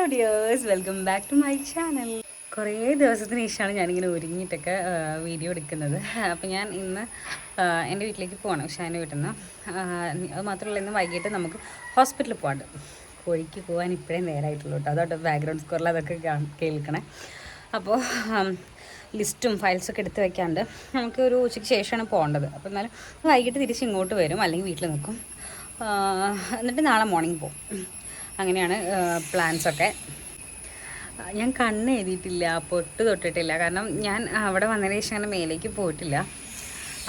Hello dears, welcome back to my channel. കുറേ ദിവസത്തിന് ശേഷമാണ് ഞാനിങ്ങനെ ഒരുങ്ങിയിട്ടൊക്കെ വീഡിയോ എടുക്കുന്നത്. അപ്പോൾ ഞാൻ ഇന്ന് എൻ്റെ വീട്ടിലേക്ക് പോകണം, ഷാൻ്റെ വീട്ടിൽ നിന്ന്. അത് മാത്രമല്ല, ഇന്ന് വൈകിട്ട് നമുക്ക് ഹോസ്പിറ്റലിൽ പോകാണ്ട്. കോഴിക്ക് പോകാൻ ഇപ്പോഴേ നേരമായിട്ടുള്ളൂ കേട്ടോ. അതോട്ട് ബാക്ക്ഗ്രൗണ്ട് സ്കോറിൽ അതൊക്കെ കേൾക്കണേ. അപ്പോൾ ലിസ്റ്റും ഫയൽസൊക്കെ എടുത്ത് വെക്കാണ്ട് നമുക്ക് ഒരു ഉച്ചയ്ക്ക് ശേഷമാണ് പോകേണ്ടത്. അപ്പോൾ എന്നാലും വൈകിട്ട് തിരിച്ച് ഇങ്ങോട്ട് വരും, അല്ലെങ്കിൽ വീട്ടിൽ നിൽക്കും. എന്നിട്ട് നാളെ മോർണിംഗ് പോകും. അങ്ങനെയാണ് പ്ലാൻസൊക്കെ. ഞാൻ കണ്ണ് എഴുതിയിട്ടില്ല, പൊട്ട് തൊട്ടിട്ടില്ല. കാരണം ഞാൻ അവിടെ വന്നതിന് ശേഷം അങ്ങനെ മേലേക്ക് പോയിട്ടില്ല.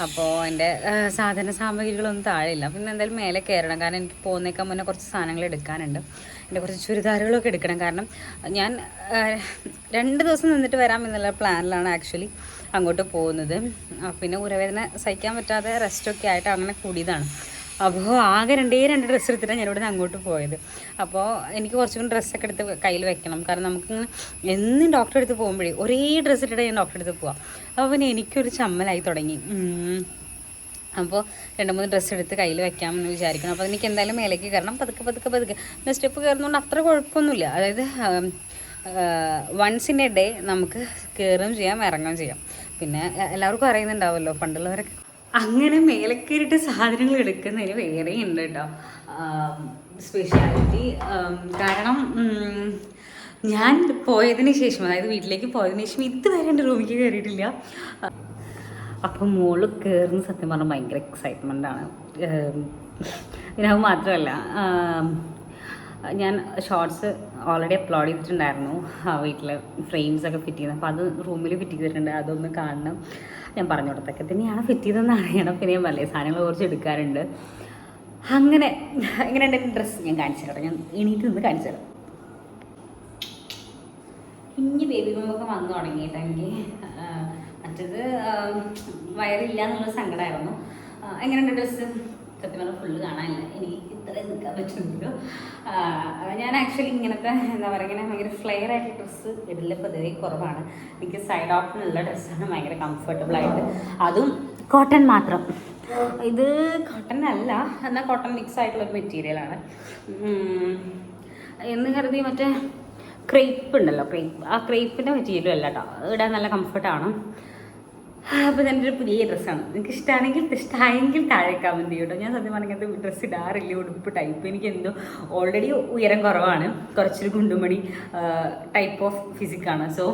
അപ്പോൾ എൻ്റെ സാധന സാമഗ്രികളൊന്നും താഴെയില്ല. പിന്നെ എന്തായാലും മേലെ കയറണം. കാരണം എനിക്ക് പോകുന്നേക്കാൻ മുന്നേ കുറച്ച് സാധനങ്ങൾ എടുക്കാനുണ്ട്. എൻ്റെ കുറച്ച് ചുരിദാറുകളൊക്കെ എടുക്കണം. കാരണം ഞാൻ 2 ദിവസം നിന്നിട്ട് വരാം എന്നുള്ള പ്ലാനിലാണ് ആക്ച്വലി അങ്ങോട്ട് പോകുന്നത്. പിന്നെ ഉരവേദന സഹിക്കാൻ പറ്റാതെ റെസ്റ്റൊക്കെ ആയിട്ട് അങ്ങനെ കൂടിയതാണ്. അപ്പോൾ ആകെ 2 ഡ്രസ്സ് എടുത്തിട്ടാണ് ഞാനിവിടെ നിന്ന് അങ്ങോട്ട് പോയത്. അപ്പോൾ എനിക്ക് കുറച്ചും ഡ്രസ്സൊക്കെ എടുത്ത് കയ്യിൽ വെക്കണം. കാരണം നമുക്ക് എന്നും ഡോക്ടറെ അടുത്ത് പോകുമ്പോഴേ ഒരേ ഡ്രസ്സ് ഇട്ടിട്ട് ഞാൻ ഡോക്ടറെ അടുത്ത് പോവാം. അപ്പോൾ പിന്നെ എനിക്കൊരു ചമ്മലായി തുടങ്ങി. അപ്പോൾ 2-3 ഡ്രസ്സ് എടുത്ത് കയ്യിൽ വെക്കാമെന്ന് വിചാരിക്കണം. അപ്പോൾ എനിക്ക് എന്തായാലും മേലേക്ക് കയറണം. പതുക്കെ പിന്നെ സ്റ്റെപ്പ് കയറുന്നതുകൊണ്ട് അത്ര കുഴപ്പമൊന്നുമില്ല. അതായത് വൺസ് ഇൻ എ ഡേ നമുക്ക് കയറുകയും ചെയ്യാം, ഇറങ്ങുകയും ചെയ്യാം. പിന്നെ എല്ലാവർക്കും അറിയുന്നുണ്ടാവുമല്ലോ, പണ്ടുള്ളവരൊക്കെ അങ്ങനെ മേലെ കയറിയിട്ട് സാധനങ്ങൾ എടുക്കുന്നതിന് വേറെ ഉണ്ട് കേട്ടോ സ്പെഷ്യാലിറ്റി. കാരണം ഞാൻ പോയതിന് ശേഷം, അതായത് വീട്ടിലേക്ക് പോയതിന് ശേഷം ഇതുവരെ എൻ്റെ റൂമിലേക്ക് കയറിയിട്ടില്ല. അപ്പം മോള് കയറുന്ന സത്യം പറഞ്ഞാൽ ഭയങ്കര എക്സൈറ്റ്മെൻറ്റാണ്. പിന്നെ അത് മാത്രമല്ല, ഞാൻ ഷോർട്സ് ഓൾറെഡി അപ്ലോഡ് ചെയ്തിട്ടുണ്ടായിരുന്നു വീട്ടിൽ ഫ്രെയിംസൊക്കെ ഫിറ്റ് ചെയ്യുന്നത്. അപ്പോൾ അത് റൂമിൽ ഫിറ്റ് ചെയ്തിട്ടുണ്ട്. അതൊന്ന് കാണണം. ഞാൻ പറഞ്ഞു കൊടുത്തൊക്കെ തന്നെയാണ് ഫിറ്റ് ചെയ്തതെന്ന് അറിയണം. പിന്നെ ഞാൻ പറഞ്ഞില്ലേ, സാധനങ്ങൾ കുറച്ച് എടുക്കാറുണ്ട്. അങ്ങനെ എൻ്റെ ഡ്രസ്സ് ഞാൻ കാണിച്ചു തരാം. ഞാൻ എണീറ്റ് നിന്ന് കാണിച്ചു തരാം. ഇനി ബേബി ബോംബൊക്കെ വന്നു തുടങ്ങിയിട്ട് എനിക്ക് മറ്റത് വയറില്ല എന്നുള്ള സങ്കടമായിരുന്നു. എങ്ങനെയുണ്ട് ഡ്രസ്സ്? സത്യം പറഞ്ഞാൽ ഫുള്ള് കാണാനില്ല, എനിക്ക് ഇത്രയും നിൽക്കാൻ പറ്റുന്നുണ്ടല്ലോ. ഞാൻ ആക്ച്വലി ഇങ്ങനത്തെ എന്താ പറയുക, ഇങ്ങനെ ഭയങ്കര ഫ്ലെയർ ആയിട്ട് ഡ്രസ്സ് ഇടല് പൊതുവെ കുറവാണ്. എനിക്ക് സൈഡ് ഓപ്പണുള്ള ഡ്രസ്സാണ് ഭയങ്കര കംഫർട്ടബിളായിട്ട്. അതും കോട്ടൺ മാത്രം. ഇത് കോട്ടൺ അല്ല, എന്നാൽ കോട്ടൺ മിക്സ് ആയിട്ടുള്ളൊരു മെറ്റീരിയലാണ് എന്ന് കരുതി. മറ്റേ ക്രേപ്പ് ഉണ്ടല്ലോ, ആ ക്രേപ്പിൻ്റെ മെറ്റീരിയലും അല്ല കേട്ടോ. ഇടാൻ നല്ല കംഫർട്ടാണ്. അപ്പോൾ എൻ്റെ ഒരു പുതിയ ഡ്രസ്സാണ്. നിങ്ങൾക്ക് ഇഷ്ടമായെങ്കിൽ താഴെ കമൻറ്റ് ചെയ്യും കേട്ടോ. ഞാൻ സത്യം പറഞ്ഞാൽ അങ്ങനത്തെ ഡ്രസ്സ് ഇടാറില്ല, ഉടുപ്പ് ടൈപ്പ്. എനിക്ക് എന്തോ ഓൾറെഡി ഉയരം കുറവാണ്, കുറച്ചൊരു കുണ്ടുമണി ടൈപ്പ് ഓഫ് ഫിസിക്കാണ്. സോ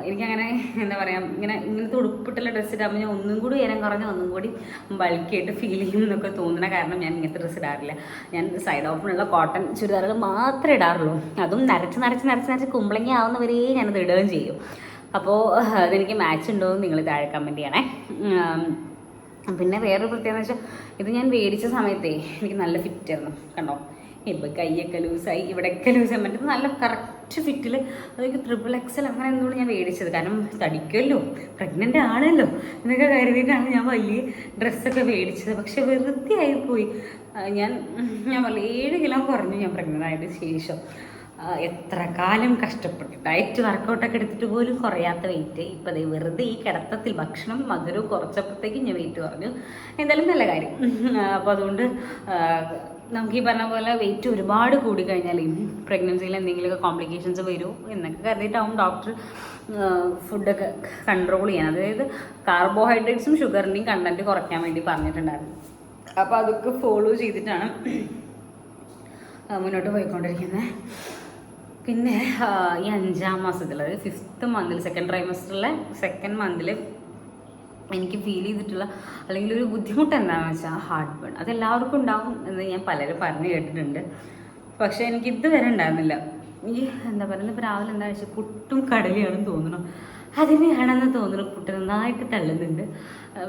എനിക്കങ്ങനെ എന്താ പറയുക, ഇങ്ങനത്തെ ഉടുപ്പിട്ടുള്ള ഡ്രസ്സ് ഇടാകുമ്പോൾ ഞാൻ ഒന്നും കൂടി ഉയരം കുറഞ്ഞ് ഒന്നും കൂടി ബൾക്കിയായിട്ട് ഫീൽ ചെയ്യും എന്നൊക്കെ തോന്നുന്ന കാരണം ഞാൻ ഇങ്ങനത്തെ ഡ്രസ്സ് ഇടാറില്ല. ഞാൻ സൈഡ് ഓപ്പണുള്ള കോട്ടൺ ചുരിദാറുകൾ മാത്രമേ ഇടാറുള്ളൂ. അതും നരച്ച് കുമ്പളങ്ങി ആവുന്നവരേ ഞാനത് ഇടുകയും ചെയ്യും. അപ്പോൾ അതെനിക്ക് മാച്ച് ഉണ്ടോ എന്ന് നിങ്ങൾ താഴെ കമൻറ്റ് ചെയ്യണേ. പിന്നെ വേറൊരു പ്രത്യേകത എന്ന് വെച്ചാൽ, ഇത് ഞാൻ മേടിച്ച സമയത്തേ എനിക്ക് നല്ല ഫിറ്റായിരുന്നു. കണ്ടോ, ഇപ്പോൾ കൈയൊക്കെ ലൂസായി, ഇവിടെയൊക്കെ ലൂസായി. മറ്റത് നല്ല കറക്റ്റ് ഫിറ്റിൽ, അതൊക്കെ XXL അങ്ങനെ എന്തുകൊണ്ട് ഞാൻ മേടിച്ചത്. കാരണം തടിക്കുമല്ലോ, പ്രഗ്നൻ്റ് ആണല്ലോ എന്നൊക്കെ കരുതിയിട്ടാണ് ഞാൻ വലിയ ഡ്രസ്സൊക്കെ മേടിച്ചത്. പക്ഷെ വെറുതെ ആയിപ്പോയി. ഞാൻ 7 കിലോ കുറഞ്ഞു ഞാൻ പ്രഗ്നൻ്റ് ആയതിന് ശേഷം. എത്ര കാലം കഷ്ടപ്പെട്ടു ഡയറ്റ് വർക്കൗട്ടൊക്കെ എടുത്തിട്ട് പോലും കുറയാത്ത വെയിറ്റ് ഇപ്പം അതേ വെറുതെ ഈ കിടത്തത്തിൽ ഭക്ഷണം മധുരവും കുറച്ചപ്പോഴത്തേക്കും ഞാൻ വെയിറ്റ് കുറഞ്ഞു. എന്തായാലും നല്ല കാര്യം. അപ്പോൾ അതുകൊണ്ട് നമുക്ക് ഈ പറഞ്ഞ പോലെ വെയിറ്റ് ഒരുപാട് കൂടിക്കഴിഞ്ഞാൽ പ്രഗ്നൻസിയിൽ എന്തെങ്കിലുമൊക്കെ കോംപ്ലിക്കേഷൻസ് വരുമോ എന്നൊക്കെ കരുതിയിട്ടാവും ഡോക്ടർ ഫുഡൊക്കെ കൺട്രോൾ ചെയ്യാൻ, അതായത് കാർബോഹൈഡ്രേറ്റ്സും ഷുഗറിൻ്റെയും കണ്ടൻറ്റ് കുറയ്ക്കാൻ വേണ്ടി പറഞ്ഞിട്ടുണ്ടായിരുന്നു. അപ്പോൾ അതൊക്കെ ഫോളോ ചെയ്തിട്ടാണ് മുന്നോട്ട് പോയിക്കൊണ്ടിരിക്കുന്നത്. പിന്നെ ഈ 5-ാം മാസത്തിൽ, അതായത് 5th മന്തിൽ, സെക്കൻഡ് മന്തിൽ എനിക്ക് ഫീൽ ചെയ്തിട്ടുള്ള അല്ലെങ്കിൽ ഒരു ബുദ്ധിമുട്ട് എന്താണെന്ന് വെച്ചാൽ ഹാർട്ട് ബേൺ. അതെല്ലാവർക്കും ഉണ്ടാവും എന്ന് ഞാൻ പലരും പറഞ്ഞു കേട്ടിട്ടുണ്ട്. പക്ഷേ എനിക്ക് ഇതുവരെ ഉണ്ടായിരുന്നില്ല. ഈ എന്താ പറയുക, ഇപ്പോൾ രാവിലെ എന്താ വെച്ചാൽ പുട്ടും കടലയാണെന്ന് തോന്നണം, അതിനെയാണെന്ന് തോന്നുന്നു. പുട്ട് നന്നായിട്ട് തള്ളുന്നുണ്ട്.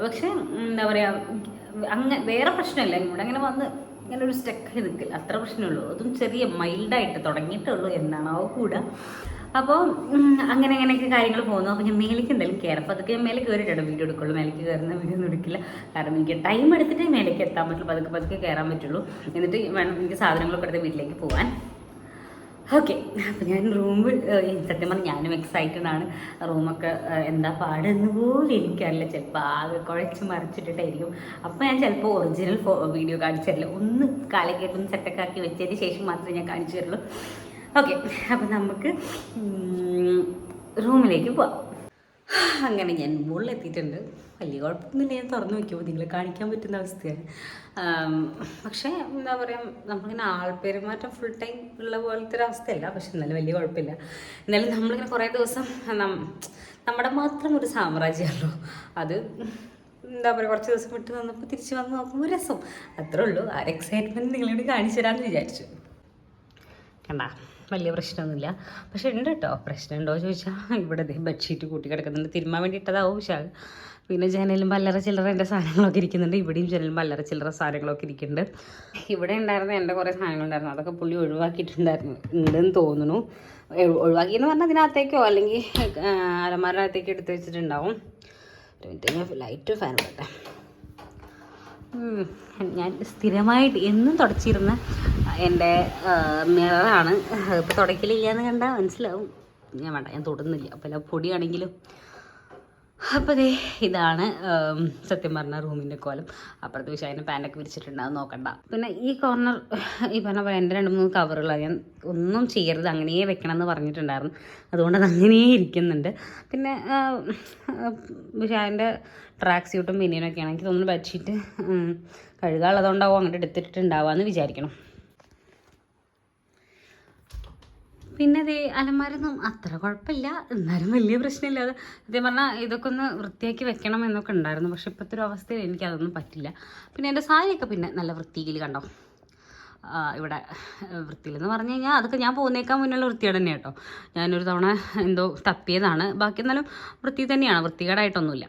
പക്ഷേ എന്താ പറയുക, വേറെ പ്രശ്നമില്ല. ഇവിടെ അങ്ങനെ വന്ന് ഇങ്ങനെ ഒരു സ്റ്റക്ക് നിൽക്കില്ല, അത്ര പ്രശ്നമുള്ളൂ. അതും ചെറിയ മൈൽഡായിട്ട് തുടങ്ങിയിട്ടുള്ളൂ എന്നാണ് കൂടെ. അപ്പോൾ അങ്ങനെയൊക്കെ കാര്യങ്ങൾ പോകുന്നു. അപ്പോൾ ഞാൻ മേലേക്ക് എന്തായാലും കയറാം. അപ്പോൾ അതൊക്കെ ഞാൻ മേലെ കയറിയിട്ടാണ് വീഡിയോ എടുക്കുള്ളൂ. മേലേക്ക് കയറുന്ന വീഡിയോ ഒന്നും എടുക്കില്ല. കാരണം എനിക്ക് ടൈം എടുത്തിട്ടേ മേലേക്ക് എത്താൻ പറ്റുള്ളൂ. പതുക്കെ കയറാൻ പറ്റുള്ളൂ. എന്നിട്ട് വേണം എനിക്ക് സാധനങ്ങളൊക്കെ എടുത്ത് വീട്ടിലേക്ക് പോകാൻ. ഓക്കെ, അപ്പം ഞാൻ റൂമിൽ സത്യം പറഞ്ഞാൽ ഞാനും എക്സൈറ്റഡ് ആണ്. റൂമൊക്കെ എന്താ പാടെന്ന് പോലും എനിക്കറിയില്ല. ചിലപ്പോൾ ആകെ കുഴച്ച് മറിച്ചിട്ടിട്ടായിരിക്കും. അപ്പോൾ ഞാൻ ചിലപ്പോൾ ഒറിജിനൽ വീഡിയോ കാണിച്ചു തരില്ല. ഒന്ന് കാലക്കേട്ടൊന്ന് സെറ്റൊക്കെ ആക്കി വെച്ചതിന് ശേഷം മാത്രമേ ഞാൻ കാണിച്ചു തരുള്ളൂ. ഓക്കെ, അപ്പം നമുക്ക് റൂമിലേക്ക് പോവാം. അങ്ങനെ ഞാൻ മുകളിലെത്തിയിട്ടുണ്ട്. വലിയ കുഴപ്പമൊന്നുമില്ല, ഞാൻ തുറന്നു വയ്ക്കുമ്പോൾ നിങ്ങളെ കാണിക്കാൻ പറ്റുന്ന അവസ്ഥയാണ്. പക്ഷേ എന്താ പറയുക, നമ്മളിങ്ങനെ ആൾപ്പെരുമാറ്റം ഫുൾ ടൈം ഉള്ള പോലത്തെ ഒരു അവസ്ഥയല്ല. പക്ഷെ എന്നാലും വലിയ കുഴപ്പമില്ല. എന്നാലും നമ്മളിങ്ങനെ കുറേ ദിവസം നമ്മുടെ മാത്രം ഒരു സാമ്രാജ്യമല്ലോ അത്. എന്താ പറയുക, കുറച്ച് ദിവസം വിട്ട് നിന്നപ്പോൾ തിരിച്ച് വന്ന് നോക്കുമ്പോൾ രസം, അത്രേ ഉള്ളൂ. ആ ഒരു എക്സൈറ്റ്മെൻറ്റ് നിങ്ങളോട് കാണിച്ചു തരാമെന്ന് വിചാരിച്ചു. കണ്ടാ, വലിയ പ്രശ്നമൊന്നുമില്ല. പക്ഷെ ഉണ്ട് കേട്ടോ. പ്രശ്നമുണ്ടോ ചോദിച്ചാൽ ഇവിടെ ബെഡ്ഷീറ്റ് കൂട്ടി കിടക്കുന്നുണ്ട്. തിരുമാൻ വേണ്ടിയിട്ടതാവും. പക്ഷേ പിന്നെ ജനലും പല്ലറ ചില്ലറ എൻ്റെ സാധനങ്ങളൊക്കെ ഇരിക്കുന്നുണ്ട്. ഇവിടെയും ജനലും പല്ലറ ചില്ലറ സാധനങ്ങളൊക്കെ ഇരിക്കുന്നുണ്ട്. ഇവിടെ ഉണ്ടായിരുന്ന എൻ്റെ കുറേ സാധനങ്ങളുണ്ടായിരുന്നു, അതൊക്കെ പുള്ളി ഉണ്ടെന്ന് തോന്നുന്നു. ഒഴിവാക്കിയെന്ന് പറഞ്ഞാൽ അതിനകത്തേക്കോ അല്ലെങ്കിൽ അലമാരകത്തേക്കോ എടുത്ത് വെച്ചിട്ടുണ്ടാവും. ലൈറ്റ് ഫാൻ ഇടട്ടെ. ഞാൻ സ്ഥിരമായിട്ട് എന്നും തുടച്ചിരുന്ന എൻ്റെ മിററാണ്. ഇപ്പോൾ തുടയ്ക്കലില്ല എന്ന് കണ്ടാൽ മനസ്സിലാവും. ഞാൻ തൊടുന്നില്ല. അപ്പോൾ എല്ലാ പൊടിയാണെങ്കിലും. അപ്പോൾ ദേ ഇതാണ് സത്യം പറഞ്ഞ റൂമിൻ്റെ കോലം. അപ്പുറത്ത് വെച്ച് അതിന് പാൻറ്റൊക്കെ വിരിച്ചിട്ടുണ്ടാകും, നോക്കണ്ട. പിന്നെ ഈ കോർണർ ഈ പറഞ്ഞ പോലെ എൻ്റെ 2-3 കവറുകളാണ്. ഞാൻ ഒന്നും ചെയ്യരുത്, അങ്ങനെയേ വെക്കണം എന്ന് പറഞ്ഞിട്ടുണ്ടായിരുന്നു. അതുകൊണ്ട് അത് അങ്ങനെയേ ഇരിക്കുന്നുണ്ട്. പിന്നെ അതിൻ്റെ ട്രാക്ക് സ്യൂട്ടും ബനിയനൊക്കെ ആണെങ്കിൽ തോന്നുന്നു ബെഡ്ഷീറ്റ് കഴുകാനുള്ളതുകൊണ്ടാവും അങ്ങോട്ട് എടുത്തിട്ടുണ്ടാവുക വിചാരിക്കണം. പിന്നെ അതേ അലമാരൊന്നും അത്ര കുഴപ്പമില്ല, എന്നാലും വലിയ പ്രശ്നമില്ലാതെ. സത്യം പറഞ്ഞാൽ ഇതൊക്കെ ഒന്ന് വൃത്തിയാക്കി വെക്കണം എന്നൊക്കെ ഉണ്ടായിരുന്നു. പക്ഷെ ഇപ്പോഴത്തെ ഒരു അവസ്ഥയിൽ എനിക്കതൊന്നും പറ്റില്ല. പിന്നെ എൻ്റെ സാരിയൊക്കെ പിന്നെ നല്ല വൃത്തിയിൽ കണ്ടോ. ഇവിടെ വൃത്തിയിലെന്ന് പറഞ്ഞു കഴിഞ്ഞാൽ അതൊക്കെ ഞാൻ പോകുന്നേക്കാൻ മുന്നുള്ള വൃത്തിയോടെ തന്നെ കേട്ടോ. ഞാനൊരു തവണ എന്തോ തപ്പിയതാണ്. ബാക്കി എന്നാലും വൃത്തി തന്നെയാണ്, വൃത്തികേടായിട്ടൊന്നുമില്ല.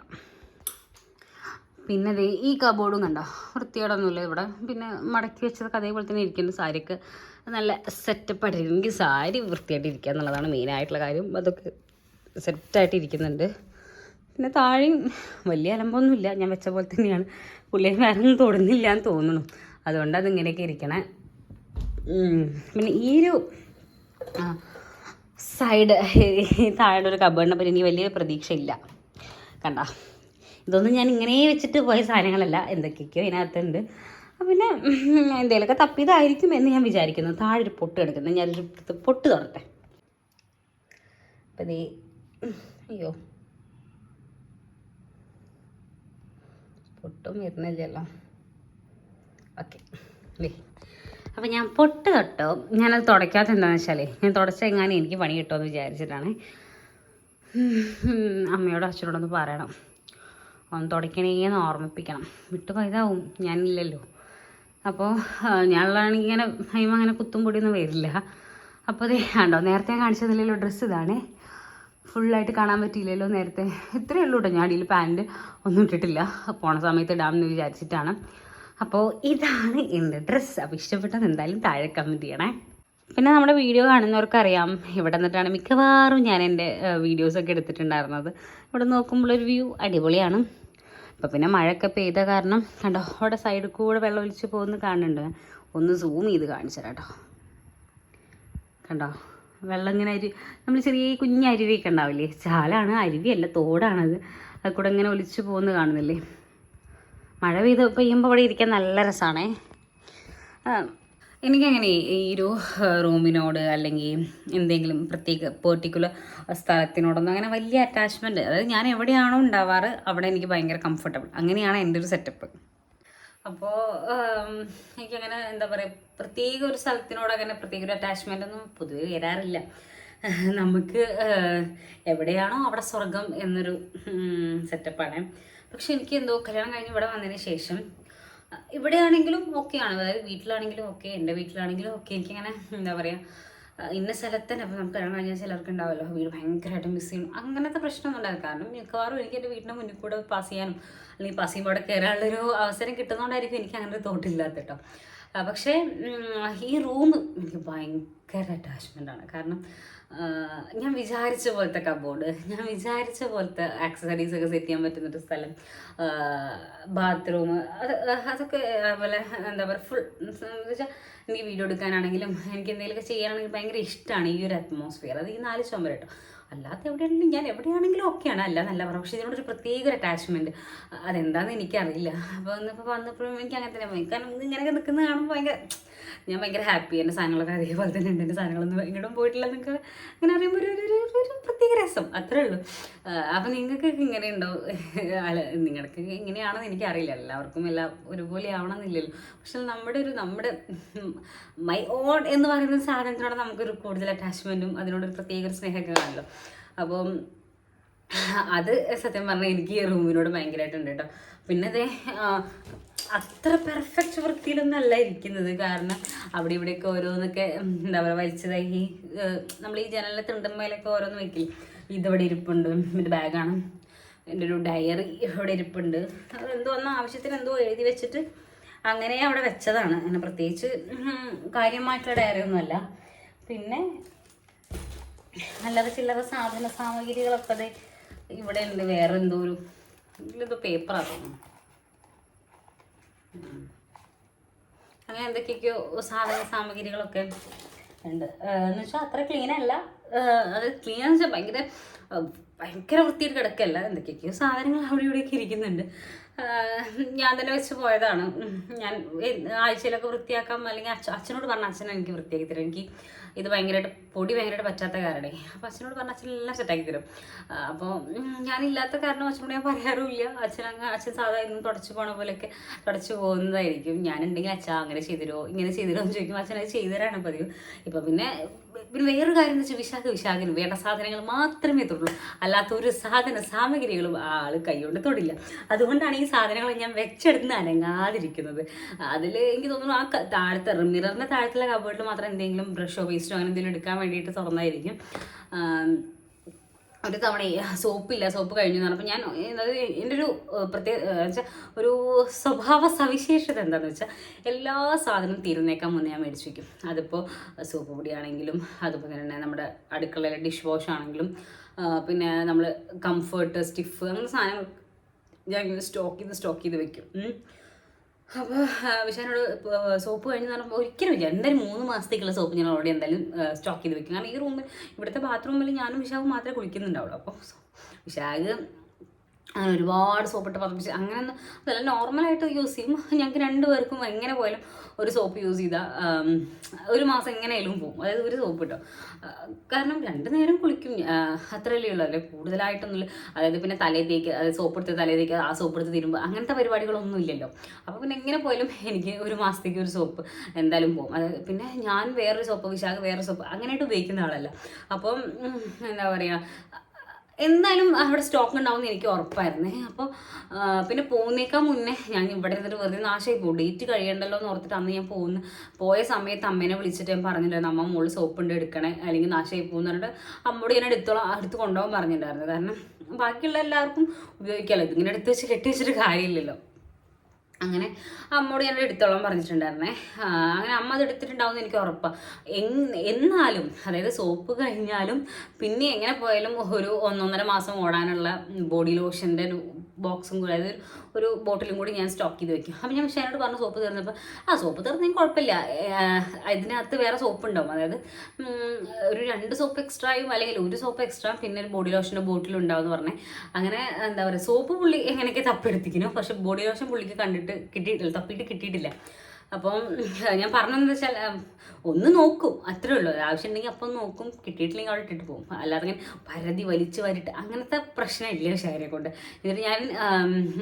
പിന്നെ ഈ കബോർഡും കണ്ടോ, വൃത്തികേടൊന്നുമില്ല ഇവിടെ. പിന്നെ മടക്കി വെച്ചതൊക്കെ അതേപോലെ തന്നെ ഇരിക്കുന്നു. സാരിയൊക്കെ നല്ല സെറ്റപ്പ് ആയിട്ടിരിക്കും. എനിക്ക് സാരി വൃത്തിയായിട്ട് ഇരിക്കുക എന്നുള്ളതാണ് മെയിനായിട്ടുള്ള കാര്യം. അതൊക്കെ സെറ്റായിട്ട് ഇരിക്കുന്നുണ്ട്. പിന്നെ താഴെയും വലിയ അലമ്പൊന്നുമില്ല, ഞാൻ വെച്ച പോലെ തന്നെയാണ്. പുള്ളിയെ വേറെ ഒന്നും തൊടുന്നില്ല എന്ന് തോന്നുന്നു, അതുകൊണ്ട് അതിങ്ങനെയൊക്കെ ഇരിക്കണേ. പിന്നെ ഈ ഒരു സൈഡ് താഴെ ഒരു കബോർഡിനെ പറ്റി എനിക്ക് വലിയ പ്രതീക്ഷയില്ല. കണ്ട, ഇതൊന്നും ഞാൻ ഇങ്ങനെ വെച്ചിട്ട് പോയ സാധനങ്ങളല്ല, എന്തൊക്കെയൊക്കെയോ ഇതിനകത്തുണ്ട്. പിന്നെ എന്തെങ്കിലുമൊക്കെ തപ്പിയതായിരിക്കും എന്ന് ഞാൻ വിചാരിക്കുന്നു. താഴെ ഒരു പൊട്ട് കിടക്കുന്നത്, ഞാനൊരു പൊട്ട് തൊടട്ടെ. അപ്പം അയ്യോ പൊട്ടും വരുന്നില്ലല്ലോ. ഓക്കെ, അപ്പം ഞാൻ പൊട്ട് തൊട്ടോ. ഞാനത് തുടയ്ക്കാത്ത എന്താണെന്ന് വെച്ചാൽ ഞാൻ തുടച്ചെങ്ങാനും എനിക്ക് പണി കിട്ടുമെന്ന് വിചാരിച്ചിട്ടാണ്. അമ്മയോടും അച്ഛനോടൊന്ന് പറയണം, ഒന്ന് തുടയ്ക്കണേന്ന് ഓർമ്മിപ്പിക്കണം. വിട്ടു പോയതാവും, ഞാനില്ലല്ലോ. അപ്പോൾ ഞാനുള്ളതാണെങ്കിൽ ഇങ്ങനെ ഹൈമ അങ്ങനെ കുത്തും പൊടിയൊന്നും വരില്ല. അപ്പോൾ അതേ കണ്ടോ, നേരത്തെ കാണിച്ചതില്ലല്ലോ ഡ്രസ്സ് ഇതാണ്. ഫുള്ളായിട്ട് കാണാൻ പറ്റിയില്ലല്ലോ നേരത്തെ. ഇത്രയേ ഉള്ളൂ കേട്ടോ. ഞാൻ അടിയിൽ പാൻറ്റ് ഒന്നും ഇട്ടിട്ടില്ല, പോണ സമയത്ത് ഇടാമെന്ന് വിചാരിച്ചിട്ടാണ്. അപ്പോൾ ഇതാണ് എൻ്റെ ഡ്രസ്സ്. അപ്പോൾ ഇഷ്ടപ്പെട്ടത് എന്തായാലും താഴെ കമൻറ്റ് ചെയ്യണേ. പിന്നെ നമ്മുടെ വീഡിയോ കാണുന്നവർക്കറിയാം, ഇവിടെ നിന്നിട്ടാണ് മിക്കവാറും ഞാൻ എൻ്റെ വീഡിയോസൊക്കെ എടുത്തിട്ടുണ്ടായിരുന്നത്. ഇവിടെ നോക്കുമ്പോഴൊരു വ്യൂ അടിപൊളിയാണ്. അപ്പോൾ പിന്നെ മഴയൊക്കെ പെയ്ത കാരണം കണ്ടോ, അവിടെ സൈഡിൽ കൂടെ വെള്ളം ഒലിച്ച് പോകുന്ന കാണുന്നുണ്ട്. ഒന്ന് സൂം ചെയ്ത് കാണിച്ചു തരാം കേട്ടോ. കണ്ടോ, വെള്ളം ഇങ്ങനെ നമ്മൾ ചെറിയ കുഞ്ഞരുവിയൊക്കെ ഉണ്ടാവില്ലേ, ചാലാണ്, അരുവിയല്ല തോടാണത്. അത് കൂടെ ഇങ്ങനെ ഒലിച്ച് പോകുന്ന കാണുന്നില്ലേ. മഴ പെയ്യുമ്പോൾ അവിടെ ഇരിക്കാൻ നല്ല രസമാണേ. എനിക്കങ്ങനെ ഈ ഒരു റൂമിനോട് അല്ലെങ്കിൽ എന്തെങ്കിലും പ്രത്യേക പെർട്ടിക്കുലർ സ്ഥലത്തിനോടൊന്നും അങ്ങനെ വലിയ അറ്റാച്ച്മെൻറ്റ്, അതായത് ഞാൻ എവിടെയാണോ ഉണ്ടാവാറ് അവിടെ എനിക്ക് ഭയങ്കര കംഫർട്ടബിൾ. അങ്ങനെയാണ് എൻ്റെ ഒരു സെറ്റപ്പ്. അപ്പോൾ എനിക്കങ്ങനെ എന്താ പറയുക, പ്രത്യേക ഒരു സ്ഥലത്തിനോട് അങ്ങനെ പ്രത്യേക ഒരു അറ്റാച്ച്മെൻ്റ് ഒന്നും പൊതുവെ വരാറില്ല. നമുക്ക് എവിടെയാണോ അവിടെ സ്വർഗം എന്നൊരു സെറ്റപ്പാണ്. പക്ഷെ എനിക്ക് എന്തോ കല്യാണം കഴിഞ്ഞ് ഇവിടെ വന്നതിന് ശേഷം ഇവിടെയാണെങ്കിലും ഓക്കെയാണ്, അതായത് വീട്ടിലാണെങ്കിലും ഓക്കെ, എൻ്റെ വീട്ടിലാണെങ്കിലും ഓക്കെ. എനിക്കങ്ങനെ എന്താ പറയുക, ഇന്ന സ്ഥലത്ത് തന്നെ അപ്പോൾ നമുക്ക് കല്യാണം കഴിഞ്ഞാൽ ചിലർക്ക് ഉണ്ടാവുമല്ലോ വീട് ഭയങ്കരമായിട്ട് മിസ് ചെയ്യണം, അങ്ങനത്തെ പ്രശ്നമൊന്നും ഉണ്ടായിരുന്നു. കാരണം മിക്കവാറും എനിക്ക് എൻ്റെ വീടിൻ്റെ മുന്നിൽ കൂടെ പാസ് ചെയ്യാനും അല്ലെങ്കിൽ പാസ് ചെയ്യുമ്പോൾ അവിടെ കയറാനുള്ളൊരു അവസരം കിട്ടുന്നതുകൊണ്ടായിരിക്കും എനിക്ക് അങ്ങനെ ഒരു തോട്ടില്ലാത്ത കേട്ടോ. പക്ഷേ ഈ റൂം എനിക്ക് ഭയങ്കര അറ്റാച്ച്മെൻ്റാണ്. കാരണം ഞാൻ വിചാരിച്ച പോലത്തെ കബോർഡ്, ഞാൻ വിചാരിച്ച പോലത്തെ ആക്സസറീസൊക്കെ സെറ്റ് ചെയ്യാൻ പറ്റുന്നൊരു സ്ഥലം, ബാത്റൂം, അതൊക്കെ അതുപോലെ എന്താ പറയുക ഫുൾ എന്ന് വെച്ചാൽ എനിക്ക് വീഡിയോ എടുക്കാനാണെങ്കിലും എനിക്ക് എന്തെങ്കിലുമൊക്കെ ചെയ്യാനാണെങ്കിലും ഭയങ്കര ഇഷ്ടമാണ് ഈ ഒരു അറ്റ്മോസ്ഫിയർ. അത് ഈ 4 ചുമര് കേട്ടോ. അല്ലാത്ത എവിടെയാണെങ്കിലും ഞാൻ എവിടെയാണെങ്കിലും ഓക്കെയാണ്, അല്ല നല്ല പറയാം. പക്ഷേ ഇതിനോടൊരു പ്രത്യേക ഒരു അറ്റാച്ച്മെൻറ്റ്, അതെന്താണെന്ന് എനിക്കറിയില്ല. അപ്പോൾ ഇന്നിപ്പോൾ വന്നപ്പോഴും എനിക്ക് അങ്ങനെ തന്നെ പോയി. കാരണം ഇങ്ങനെയൊക്കെ നിൽക്കുന്നത് കാണുമ്പോൾ ഭയങ്കര ഞാൻ ഭയങ്കര ഹാപ്പി. എൻ്റെ സാധനങ്ങളൊക്കെ അതേപോലെ തന്നെ ഉണ്ട്. എൻ്റെ സാധനങ്ങളൊന്നും എങ്ങോട്ടും പോയിട്ടില്ല. നിങ്ങൾക്ക് അങ്ങനെ അറിയുമ്പോൾ ഒരു പ്രത്യേക രസം, അത്രേ ഉള്ളൂ. അപ്പം നിങ്ങൾക്കൊക്കെ ഇങ്ങനെ ഉണ്ടാവും, നിങ്ങൾക്ക് ഇങ്ങനെയാണെന്ന് എനിക്കറിയില്ല, എല്ലാവർക്കും എല്ലാം ഒരുപോലെ ആവണമെന്നില്ലല്ലോ. പക്ഷെ നമ്മുടെ മൈ ഓൺ എന്ന് പറയുന്ന സാധനത്തിനോട് നമുക്കൊരു കൂടുതൽ അറ്റാച്ച്മെൻറ്റും അതിനോടൊരു പ്രത്യേക ഒരു സ്നേഹമൊക്കെ കാണുമല്ലോ. അപ്പം അത് സത്യം പറഞ്ഞാൽ എനിക്ക് ഈ റൂമിനോട് ഭയങ്കരമായിട്ടുണ്ട് കേട്ടോ. പിന്നെ അതേ അത്ര പെർഫെക്റ്റ് വൃത്തിയിലൊന്നും അല്ല ഇരിക്കുന്നത്. കാരണം അവിടെ ഇവിടെയൊക്കെ ഓരോന്നൊക്കെ എന്താ പറയുക വലിച്ചതായി, നമ്മൾ ഈ ജനലിലെ തിണ്ടന്മേലൊക്കെ ഓരോന്ന് വെക്കില്ല. ഇതിവിടെ ഇരിപ്പുണ്ട്, ഇത് ബാഗാണ്. എൻ്റെ ഒരു ഡയറി ഇവിടെ ഇരിപ്പുണ്ട്. അതെന്തോ ഒന്നും ആവശ്യത്തിന് എന്തോ എഴുതി വെച്ചിട്ട് അങ്ങനെ അവിടെ വെച്ചതാണ്. അങ്ങനെ പ്രത്യേകിച്ച് കാര്യമായിട്ടുള്ള ഡയറി ഒന്നുമല്ല. പിന്നെ അല്ലാതെ ചില്ലറ സാമഗ്രികളൊക്കെ അത് ഇവിടെ ഉണ്ട്. വേറെ എന്തോ ഒരു ഇതിലെന്തോ പേപ്പറാണ്, അങ്ങനെ എന്തൊക്കെയൊക്കെയോ സാമഗ്രികളൊക്കെ ഉണ്ട്. എന്ന് വെച്ചാൽ അത്ര ക്ലീൻ അല്ല. അത് ക്ലീൻ എന്ന് വെച്ചാൽ ഭയങ്കര വൃത്തിയായിട്ട് കിടക്കല്ല. എന്തൊക്കെയൊക്കെയോ സാധനങ്ങൾ അവിടെ ഇവിടെയൊക്കെ ഇരിക്കുന്നുണ്ട്. ഞാൻ തന്നെ വെച്ച് പോയതാണ്. ഞാൻ ആഴ്ചയിലൊക്കെ വൃത്തിയാക്കാം, അല്ലെങ്കിൽ അച്ഛനോട് പറഞ്ഞ അച്ഛൻ എനിക്ക് വൃത്തിയാക്കി തരും. എനിക്ക് ഇത് പൊടി ഭയങ്കരമായിട്ട് പറ്റാത്ത കാരണേ. അപ്പോൾ അച്ഛനോട് പറഞ്ഞ അച്ഛനെല്ലാം സെറ്റാക്കി തരും. അപ്പോൾ ഞാനില്ലാത്ത കാരണം അച്ഛനോട് ഞാൻ പറയാറുമില്ല. അച്ഛൻ സാധാരണ ഇന്നും തുടച്ചു പോണ പോലെയൊക്കെ തുടച്ചു പോകുന്നതായിരിക്കും. ഞാനുണ്ടെങ്കിൽ അച്ഛാ അങ്ങനെ ചെയ്തിരോ ഇങ്ങനെ ചെയ്തിരോ എന്ന് ചോദിക്കുമ്പോൾ അച്ഛനത് ചെയ്തുതരാണ് പതിവ്. ഇപ്പം പിന്നെ വേറൊരു കാര്യം എന്ന് വെച്ചാൽ വിശാഖന് വേണ്ട സാധനങ്ങൾ മാത്രമേ തൊടുള്ളൂ. അല്ലാത്ത ഒരു സാമഗ്രികളും ആൾ കൈകൊണ്ട് തൊടില്ല. അതുകൊണ്ടാണ് ഈ സാധനങ്ങൾ ഞാൻ വെച്ചെടുത്ത് അനങ്ങാതിരിക്കുന്നത്. അതിൽ എനിക്ക് തോന്നുന്നു ആ താഴത്തെ മിററിൻ്റെ താഴത്തുള്ള കബേർഡിൽ മാത്രം എന്തെങ്കിലും ബ്രഷോ പേസ്റ്റോ അങ്ങനെ എന്തെങ്കിലും എടുക്കാൻ വേണ്ടിയിട്ട് തുറന്നായിരിക്കും. ഒരു തവണ സോപ്പ് കഴിഞ്ഞു എന്ന് പറഞ്ഞപ്പോൾ ഞാൻ എൻ്റെ ഒരു വെച്ചാൽ ഒരു സ്വഭാവ സവിശേഷത എന്താണെന്ന് വെച്ചാൽ എല്ലാ സാധനവും തീരുന്നേക്കാൻ മുന്നേ ഞാൻ മേടിച്ച് വയ്ക്കും. അതിപ്പോൾ സോപ്പ് പൊടിയാണെങ്കിലും, അതുപോലെ തന്നെ നമ്മുടെ അടുക്കളയിലെ ഡിഷ് വാഷ് ആണെങ്കിലും, പിന്നെ നമ്മൾ കംഫേർട്ട്, സ്റ്റിഫ് അങ്ങനെ സാധനങ്ങൾ ഞാൻ ഇങ്ങനെ സ്റ്റോക്ക് ചെയ്ത് വെക്കും. അപ്പോൾ വിശാനോട് സോപ്പ് കഴിഞ്ഞെന്ന് പറയുമ്പോൾ ഒരിക്കലും ഇല്ല, എന്തായാലും 3 മാസത്തേക്കുള്ള സോപ്പ് ഞാൻ ഓൾറെഡി എന്തായാലും സ്റ്റോക്ക് ചെയ്ത് വെക്കും. കാരണം ഈ റൂമിൽ, ഇവിടുത്തെ ബാത്റൂമിൽ ഞാനും വിശാഖും മാത്രമേ കുളിക്കുന്നുണ്ടാവുള്ളൂ. അപ്പോൾ വിശാഖ് അങ്ങനെ ഒരുപാട് സോപ്പിട്ട് പതിപ്പിച്ച് അങ്ങനെയൊന്നും അതല്ല, നോർമലായിട്ട് യൂസ് ചെയ്യും. ഞങ്ങൾക്ക് 2 പേർക്കും എങ്ങനെ പോയാലും ഒരു സോപ്പ് യൂസ് ചെയ്താൽ 1 മാസം എങ്ങനെയായാലും പോകും. അതായത് ഒരു സോപ്പ് കിട്ടും. കാരണം 2 നേരം കുളിക്കും, അത്രയല്ലേ ഉള്ളൂ, അല്ലെ കൂടുതലായിട്ടൊന്നുമില്ല. അതായത് പിന്നെ തലേത്തേക്ക്, അതായത് സോപ്പ് എടുത്ത് തലേത്തേക്ക് ആ സോപ്പ് എടുത്ത് തീരുമ്പോൾ അങ്ങനത്തെ പരിപാടികളൊന്നും ഇല്ലല്ലോ. അപ്പോൾ പിന്നെ എങ്ങനെ പോയാലും എനിക്ക് 1 മാസത്തേക്ക് ഒരു സോപ്പ് എന്തായാലും പോകും. അതായത് പിന്നെ ഞാൻ വേറൊരു സോപ്പ്, വിശാഖ് വേറൊരു സോപ്പ് അങ്ങനെയായിട്ട് ഉപയോഗിക്കുന്ന ആളല്ല. അപ്പം എന്താ പറയുക, എന്തായാലും അവിടെ സ്റ്റോക്ക് ഉണ്ടാവും എന്ന് എനിക്ക് ഉറപ്പായിരുന്നേ. അപ്പോൾ പിന്നെ പോകുന്നേക്കാൾ മുന്നേ ഞാൻ ഇവിടെ ഇരുന്നിട്ട് വെറുതെ നാശമായി പോകും, ഡേറ്റ് കഴിയണ്ടല്ലോ എന്ന് ഓർത്തിട്ട് അന്ന് ഞാൻ പോയ സമയത്ത് അമ്മേനെ വിളിച്ചിട്ട് ഞാൻ പറഞ്ഞിട്ടുണ്ടായിരുന്നു, അമ്മ മുകളിൽ സോപ്പുണ്ട് എടുക്കണേ അല്ലെങ്കിൽ നാശമായി പോകുമെന്ന് പറഞ്ഞിട്ട് അമ്മോട് ഞാൻ എടുത്ത് കൊണ്ടുപോകാൻ പറഞ്ഞിട്ടുണ്ടായിരുന്നു. കാരണം ബാക്കിയുള്ള എല്ലാവർക്കും ഉപയോഗിക്കാമല്ലോ, ഇതിങ്ങനെ എടുത്ത് വെച്ച് കെട്ടി വെച്ചിട്ട് കാര്യമില്ലല്ലോ. അങ്ങനെ അമ്മോട് ഞാൻ എടുത്തോളം പറഞ്ഞിട്ടുണ്ടായിരുന്നേ. അങ്ങനെ അമ്മ അത് എടുത്തിട്ടുണ്ടാവുമെന്ന് എനിക്ക് ഉറപ്പാണ്. എന്നാലും അതായത് സോപ്പ് കഴിഞ്ഞാലും പിന്നെ എങ്ങനെ പോയാലും ഒരു 1.5 മാസം ഓടാനുള്ള ബോഡി ലോഷൻ്റെ ഒരു ബോക്സും കൂടി, അതായത് ഒരു ബോട്ടിലും കൂടി ഞാൻ സ്റ്റോക്ക് ചെയ്ത് വെക്കും. അപ്പം ഞാൻ വിശാനോട് പറഞ്ഞു സോപ്പ് തീർന്നപ്പോൾ, സോപ്പ് തീർന്നെങ്കിൽ കുഴപ്പമില്ല, ഇതിനകത്ത് വേറെ സോപ്പ് ഉണ്ടാവും. അതായത് ഒരു 2 സോപ്പ് എക്സ്ട്രായും അല്ലെങ്കിൽ 1 സോപ്പ് എക്സ്ട്രാ പിന്നെ ഒരു ബോഡി ലോഷൻ്റെ ബോട്ടിലും ഉണ്ടാവും എന്ന് പറഞ്ഞേ. അങ്ങനെ എന്താ പറയുക, സോപ്പ് പുള്ളി എങ്ങനെയൊക്കെ തപ്പെടുത്തിക്കുന്നു, പക്ഷെ ബോഡി ലോഷൻ പുള്ളിക്ക് തപ്പിയിട്ട് കിട്ടിയിട്ടില്ല. അപ്പം ഞാൻ പറഞ്ഞതെന്ന് വെച്ചാൽ ഒന്ന് നോക്കും, അത്രേ ഉള്ളൂ. ആവശ്യമുണ്ടെങ്കിൽ അപ്പം നോക്കും, കിട്ടിയിട്ടില്ലെങ്കിൽ അവിടെ ഇട്ടിട്ട് പോകും. അല്ലാതെ ഇങ്ങനെ വലിച്ച് വരിട്ട് അങ്ങനത്തെ പ്രശ്നമില്ല ശാരിയെ കൊണ്ട്. എന്നിട്ട്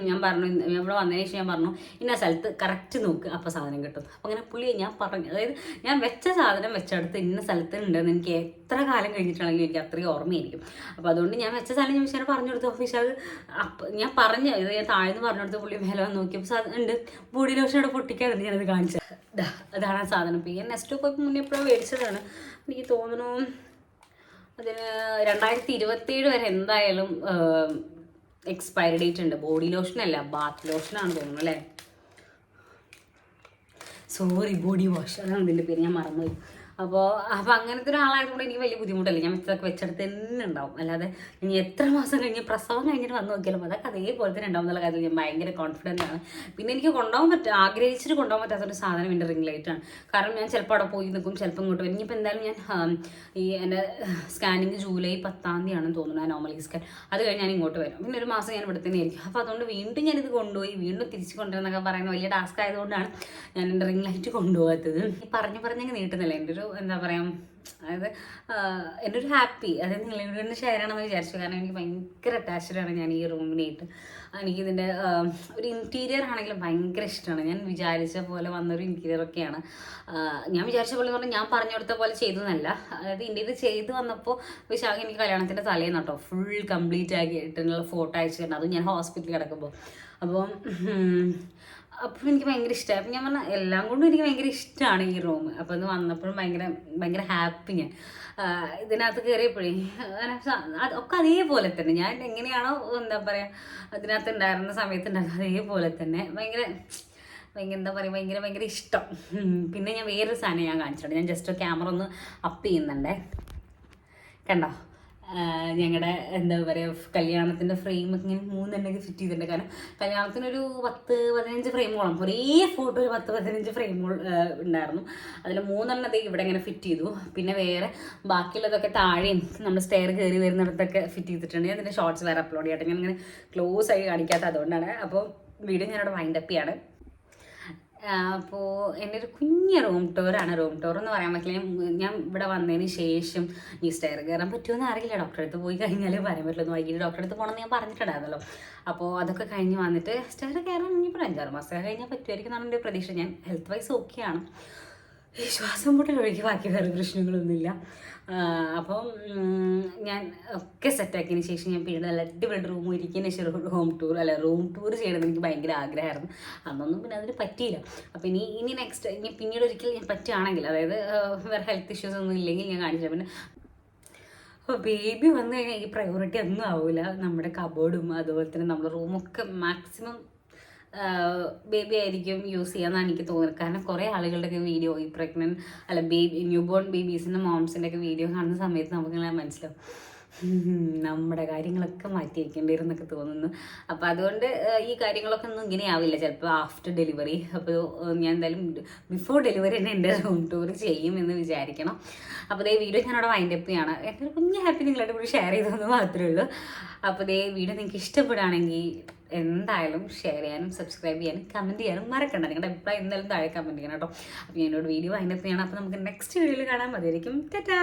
ഞാൻ പറഞ്ഞു, ഇവിടെ വന്നതിന് ശേഷം ഞാൻ പറഞ്ഞു, ഇന്ന സ്ഥലത്ത് കറക്റ്റ് നോക്ക്, അപ്പോൾ സാധനം കിട്ടും. അപ്പം അങ്ങനെ പുള്ളി ഞാൻ പറഞ്ഞു, അതായത് ഞാൻ വെച്ച സാധനം വെച്ചെടുത്ത് ഇന്ന സ്ഥലത്ത് ഉണ്ടെന്ന് എനിക്ക് എത്ര കാലം കഴിഞ്ഞിട്ടാണെങ്കിലും എനിക്ക് അത്രയും ഓർമ്മയായിരിക്കും. അപ്പോൾ അതുകൊണ്ട് ഞാൻ വെച്ച സാധനം ഞാൻ വിശാൽ പറഞ്ഞു കൊടുത്തു. വിശാൽ ഞാൻ പറഞ്ഞു, ഇത് ഞാൻ താഴ്ന്ന് പറഞ്ഞു കൊടുത്ത് പുള്ളി മേലെ വന്ന് നോക്കിയപ്പോൾ ഉണ്ട് ബോഡി ലോഷനോടെ പൊട്ടിക്കാതെ ഞാനത് കാണിച്ചത്. അതാണ് ആ സാധനം. പിന്നെ നെക്സ്റ്റ് പോയപ്പോൾ മുന്നേ എപ്പോഴും മേടിച്ചതാണ്. എനിക്ക് തോന്നുന്നു അതിന് 2027 വരെ എന്തായാലും എക്സ്പയറി ഡേറ്റ് ഉണ്ട്. ബോഡി ലോഷനല്ല, ബാത്ത് ലോഷനാണ് തോന്നുന്നു അല്ലേ. സോറി, ബോഡി വാഷ്, അതാണ് ഇതിൻ്റെ പേര്, ഞാൻ മറന്നുപോയി. അപ്പോൾ അങ്ങനത്തെ ഒരാളായതുകൊണ്ട് എനിക്ക് വലിയ ബുദ്ധിമുട്ടല്ല. ഞാൻ ഇതൊക്കെ വെച്ചെടുത്ത് തന്നെ ഉണ്ടാവും. അല്ലാതെ ഇനി എത്ര മാസം കഴിഞ്ഞ് പ്രസവം കഴിഞ്ഞിട്ട് വന്ന് നോക്കിയാലും അതൊക്കെ അതേപോലെ തന്നെ ഉണ്ടാവും എന്നുള്ള കാര്യത്തിൽ ഞാൻ ഭയങ്കര കോൺഫിഡൻ്റ് ആണ്. പിന്നെ എനിക്ക് ആഗ്രഹിച്ചിട്ട് കൊണ്ടുപോകാൻ പറ്റാത്തൊരു സാധനം എൻ്റെ റിംഗ് ലൈറ്റാണ്. കാരണം ഞാൻ ചിലപ്പോൾ അവിടെ പോയി നിൽക്കും, ചിലപ്പോൾ ഇങ്ങോട്ട് വരും. ഇനിയിപ്പോൾ എന്തായാലും ഞാൻ എൻ്റെ സ്കാനിങ് ജൂലൈ 10-ാം തീയതിയാണെന്ന് തോന്നുന്നു, ആ നോർമലി സ്കാൻ. അത് കഴിഞ്ഞ് ഞാൻ ഇങ്ങോട്ട് വരും. പിന്നെ ഒരു മാസം ഞാൻ ഇവിടെ തന്നെ ആയിരിക്കും. അപ്പോൾ അതുകൊണ്ട് വീണ്ടും ഞാനിത് കൊണ്ടുപോയി വീണ്ടും തിരിച്ച് കൊണ്ടുവരുന്നൊക്കെ പറയുന്ന വലിയ ടാസ്ക് ആയതുകൊണ്ടാണ് ഞാൻ എൻ്റെ റിംഗ് ലൈറ്റ് കൊണ്ടുപോകാത്തത്. ഈ പറഞ്ഞ് നീട്ടുന്നില്ല. എൻ്റെ ഒരു എന്താ പറയുക, അതായത് എൻ്റെ ഒരു ഹാപ്പി, അതായത് നിങ്ങളോട് ഷെയർ ചെയ്യണമെന്ന് വിചാരിച്ചു. കാരണം എനിക്ക് ഭയങ്കര അറ്റാച്ച്ഡാണ് ഞാൻ ഈ റൂമിനായിട്ട്. എനിക്കിതിൻ്റെ ഒരു ഇൻറ്റീരിയർ ആണെങ്കിലും ഭയങ്കര ഇഷ്ടമാണ്. ഞാൻ വിചാരിച്ച പോലെ വന്നൊരു ഇൻറ്റീരിയറൊക്കെയാണ്. ഞാൻ വിചാരിച്ച പോലെ എന്ന് പറഞ്ഞാൽ ഞാൻ പറഞ്ഞു കൊടുത്ത പോലെ ചെയ്തതെന്നല്ല. അതായത് ഇന്ത്യയിൽ ചെയ്ത് വന്നപ്പോൾ വിശാഖ എനിക്ക് കല്യാണത്തിൻ്റെ തലേന്ന് കേട്ടോ ഫുൾ കംപ്ലീറ്റ് ആക്കിയിട്ടുള്ള ഫോട്ടോ അയച്ചു തരണം. അതും ഞാൻ ഹോസ്പിറ്റലിൽ കിടക്കുമ്പോൾ. അപ്പോൾ എനിക്ക് ഭയങ്കര ഇഷ്ടമായി. അപ്പം ഞാൻ പറഞ്ഞാൽ എല്ലാം കൊണ്ടും എനിക്ക് ഭയങ്കര ഇഷ്ടമാണ് ഈ റൂം. അപ്പോൾ ഇത് വന്നപ്പോഴും ഭയങ്കര ഹാപ്പി. ഞാൻ ഇതിനകത്ത് കയറിയപ്പോഴേ ഒക്കെ അതേപോലെ തന്നെ ഞാൻ എങ്ങനെയാണോ എന്താ പറയുക അതിനകത്ത് ഉണ്ടായിരുന്ന സമയത്ത് ഉണ്ടായിരുന്നത് അതേപോലെ തന്നെ എന്താ പറയുക ഭയങ്കര ഇഷ്ടം. പിന്നെ ഞാൻ വേറൊരു സാധനം ഞാൻ കാണിച്ചിട്ടുണ്ട്. ഞാൻ ജസ്റ്റ് ക്യാമറ ഒന്ന് അപ്പ് ചെയ്യുന്നുണ്ടേ. കണ്ടോ, ഞങ്ങളുടെ എന്താ പറയുക കല്യാണത്തിൻ്റെ ഫ്രെയിമൊക്കെ ഇങ്ങനെ 3 ഫിറ്റ് ചെയ്തിട്ടുണ്ട്. കാരണം കല്യാണത്തിനൊരു 10-15 ഫ്രെയിമോളം, ഒരേ ഫോട്ടോ ഒരു 10-15 ഫ്രെയിമുകൾ ഉണ്ടായിരുന്നു. അതിൽ 3 ഇവിടെ ഇങ്ങനെ ഫിറ്റ് ചെയ്തു. പിന്നെ വേറെ ബാക്കിയുള്ളതൊക്കെ താഴെയും നമ്മൾ സ്റ്റെയർ കയറി വരുന്നിടത്തൊക്കെ ഫിറ്റ് ചെയ്തിട്ടുണ്ട്. അതിൻ്റെ ഷോർട്സ് വേറെ അപ്ലോഡ് ചെയ്യട്ടെ. ഞാൻ ഇങ്ങനെ ക്ലോസ് ആയി കാണിക്കാത്ത അതുകൊണ്ടാണ്. അപ്പോൾ വീഡിയോ ഞാനവിടെ വൈൻഡപ്പ് ചെയ്യാണ്. അപ്പോൾ എൻ്റെ ഒരു കുഞ്ഞ് റൂം ടൂറാണ്. റൂം ടൂർ എന്ന് പറയാൻ പറ്റില്ല. ഞാൻ ഇവിടെ വന്നതിന് ശേഷം ഈ സ്റ്റെയർ കയറാൻ പറ്റുമെന്ന് അറിയില്ല. ഡോക്ടറെ അടുത്ത് പോയി കഴിഞ്ഞാലേ പറയാൻ പറ്റുള്ളൂ. വൈകിട്ട് ഡോക്ടറെ അടുത്ത് പോകണമെന്ന് ഞാൻ പറഞ്ഞിട്ടുണ്ടായിരുന്നല്ലോ. അപ്പോൾ അതൊക്കെ കഴിഞ്ഞ് വന്നിട്ട് സ്റ്റെയർ കയറാൻ ഇനിയിപ്പോൾ 5-6 മാസം കഴിഞ്ഞാൽ പറ്റുമായിരിക്കും എന്നാണ് എൻ്റെ പ്രതീക്ഷ. ഞാൻ ഹെൽത്ത് വൈസ് ഓക്കെയാണ്. ഈ ശ്വാസം മുട്ടലൊഴികെ ബാക്കി വേറെ പ്രശ്നങ്ങളൊന്നുമില്ല. അപ്പം ഞാൻ ഒക്കെ സെറ്റാക്കിയതിന് ശേഷം ഞാൻ പിന്നീട് നല്ല അടിപൊളി റൂം ഇരിക്കുന്ന ശേഷം റൂം ടൂർ ചെയ്യണമെന്ന് എനിക്ക് ഭയങ്കര ആഗ്രഹമായിരുന്നു. അന്നൊന്നും പിന്നെ അതിന് പറ്റിയില്ല. അപ്പം ഇനി നെക്സ്റ്റ് പിന്നീട് ഒരിക്കൽ ഞാൻ പറ്റുകയാണെങ്കിൽ, അതായത് വേറെ ഹെൽത്ത് ഇഷ്യൂസ് ഒന്നും ഇല്ലെങ്കിൽ ഞാൻ കാണിച്ചു. പിന്നെ അപ്പോൾ ബേബി വന്നു കഴിഞ്ഞാൽ ഈ പ്രയോറിറ്റി ഒന്നും ആവില്ല. നമ്മുടെ കബോർഡും അതുപോലെ തന്നെ നമ്മുടെ റൂമൊക്കെ മാക്സിമം ബേബി ആയിരിക്കും യൂസ് ചെയ്യാമെന്നാണ് എനിക്ക് തോന്നുന്നത്. കാരണം കുറേ ആളുകളുടെയൊക്കെ വീഡിയോ ഈ ന്യൂ ബോൺ ബേബീസിൻ്റെ മോംസിൻ്റെ ഒക്കെ വീഡിയോ കാണുന്ന സമയത്ത് നമുക്കിങ്ങനെ മനസ്സിലാവും നമ്മുടെ കാര്യങ്ങളൊക്കെ മാറ്റിയിരിക്കേണ്ടി വരും എന്നൊക്കെ തോന്നുന്നു. അപ്പോൾ അതുകൊണ്ട് ഈ കാര്യങ്ങളൊക്കെ ഒന്നും ഇങ്ങനെ ആവില്ല ചിലപ്പോൾ ആഫ്റ്റർ ഡെലിവറി. അപ്പോൾ ഞാൻ എന്തായാലും ബിഫോർ ഡെലിവറി തന്നെ എൻ്റെ റൂം ടൂർ ചെയ്യുമെന്ന് വിചാരിക്കണം. അപ്പോൾ ഇതേ വീഡിയോ ഞാനവിടെ വൈൻഡപ്പ് ചെയ്യാണ്. എൻ്റെ ഒരു കുഞ്ഞ് ഹാപ്പി നിങ്ങളായിട്ട് കൂടി ഷെയർ ചെയ്തതെന്ന് മാത്രമേ ഉള്ളൂ. അപ്പോൾ ഇതേ വീഡിയോ നിങ്ങൾക്ക് ഇഷ്ടപ്പെടുകയാണെങ്കിൽ എന്തായാലും ഷെയർ ചെയ്യാനും സബ്സ്ക്രൈബ് ചെയ്യാനും കമൻറ്റ് ചെയ്യാനും മറക്കണ്ട. നിങ്ങളുടെ അഭിപ്രായം എന്തായാലും താഴെ കമൻറ്റ് ചെയ്യണം കേട്ടോ. അപ്പോൾ ഞാനോട് വീഡിയോ വൈൻഡപ്പ് ചെയ്യണം. അപ്പോൾ നമുക്ക് നെക്സ്റ്റ് വീഡിയോയിൽ കാണാൻ മതിയായിരിക്കും. ടാറ്റാ.